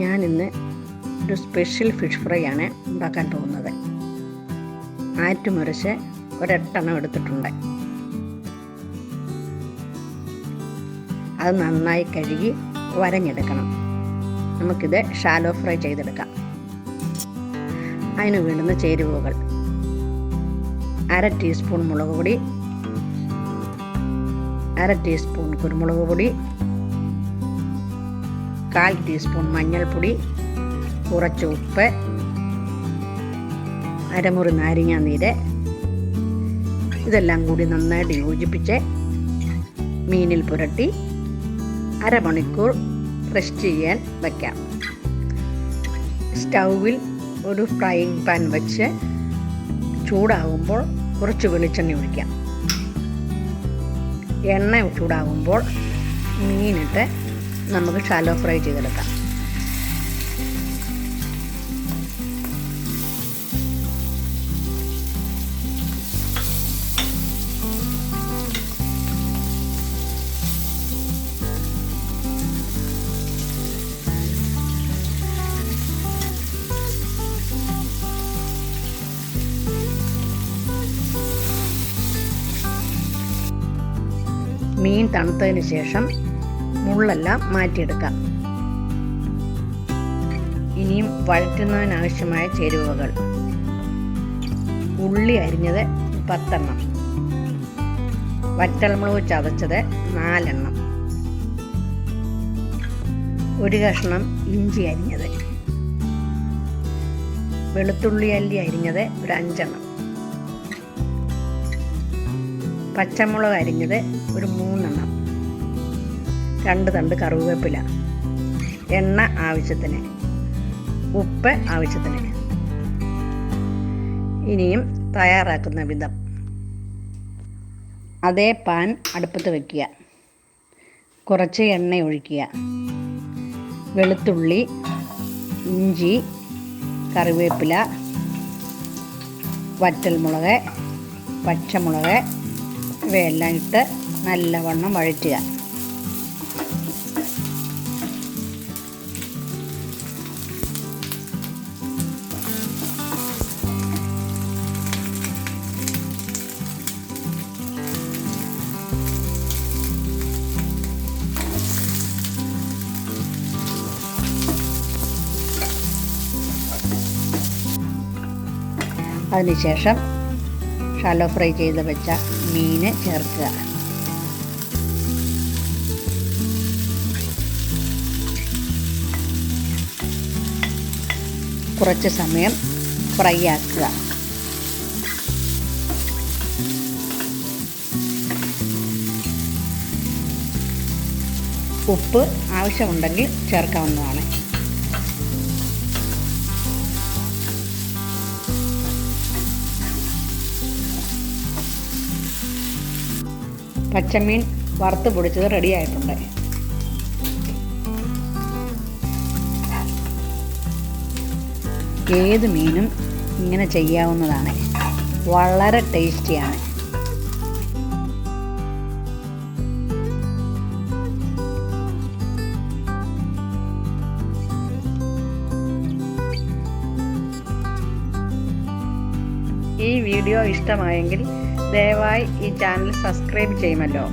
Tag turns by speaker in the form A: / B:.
A: ഞാനിന്ന് ഒരു special fish fry ആണ് ഉണ്ടാക്കാൻ പോകുന്നത്. ആറ്റുമുരശ് ഒരെട്ടെണ്ണം എടുത്തിട്ടുണ്ട്. അത് നന്നായി കഴുകി വരഞ്ഞെടുക്കണം. നമുക്കിത് ഷാലോ ഫ്രൈ ചെയ്തെടുക്കാം. അതിന് വേണ്ടുന്ന ചേരുവകൾ: 1/2 ടീസ്പൂൺ മുളക് പൊടി, 1/2 ടീസ്പൂൺ കുരുമുളക് പൊടി, 1/4 ടീസ്പൂൺ മഞ്ഞൾപ്പൊടി, കുറച്ച് ഉപ്പ്, അരമുറി നാരങ്ങ നീര്. ഇതെല്ലാം കൂടി നന്നായിട്ട് യോജിപ്പിച്ച് മീനിൽ പുരട്ടി അരമണിക്കൂർ റെസ്റ്റ് ചെയ്യാൻ വയ്ക്കാം. സ്റ്റൗവിൽ ഒരു ഫ്രൈയിങ് പാൻ വെച്ച് ചൂടാകുമ്പോൾ കുറച്ച് വെളിച്ചെണ്ണ ഒഴിക്കാം. എണ്ണ ചൂടാകുമ്പോൾ മീനിട്ട് നമുക്ക് ഷാലോ ഫ്രൈ ചെയ്തെടുക്കാം. മീൻ തണുത്തതിന് ശേഷം മുള്ളെല്ലാം മാറ്റിയെടുക്കാം. ഇനിയും വഴറ്റുന്നതിനാവശ്യമായ ചേരുവകൾ: ഉള്ളി അരിഞ്ഞത് 10 എണ്ണം, വറ്റൽമുളക് ചതച്ചത് 4 എണ്ണം, ഒരു കഷ്ണം ഇഞ്ചി അരിഞ്ഞത്, വെളുത്തുള്ളി അല്ലി അരിഞ്ഞത് ഒരു 5 എണ്ണം, പച്ചമുളക് അരിഞ്ഞത് ഒരു 3 എണ്ണം, 2 തണ്ട് കറിവേപ്പില, എണ്ണ ആവശ്യത്തിന്, ഉപ്പ് ആവശ്യത്തിന്. ഇനിയും തയ്യാറാക്കുന്ന വിധം: അതേ പാൻ അടുപ്പത്ത് വയ്ക്കുക. കുറച്ച് എണ്ണ ഒഴിക്കുക. വെളുത്തുള്ളി, ഇഞ്ചി, കറിവേപ്പില, വറ്റൽമുളക്, പച്ചമുളക് ഇവയെല്ലാം ഇട്ട് നല്ലവണ്ണം വഴറ്റുക. അതിനുശേഷം ഷാലോ ഫ്രൈ ചെയ്ത് വെച്ച മീന് ചേർക്കുക. കുറച്ച് സമയം ഫ്രൈ ആക്കുക. ഉപ്പ് ആവശ്യമുണ്ടെങ്കിൽ ചേർക്കാവുന്നതാണ്. പച്ചമീൻ വറുത്ത് പൊടിച്ചത് റെഡി ആയിട്ടുണ്ട്. ഏത് മീനും ഇങ്ങനെ ചെയ്യാവുന്നതാണ്. വളരെ ടേസ്റ്റിയാണ്. ഈ വീഡിയോ ഇഷ്ടമായെങ്കിൽ ദയവായി ഈ ചാനൽ സബ്സ്ക്രൈബ് ചെയ്യുമല്ലോ.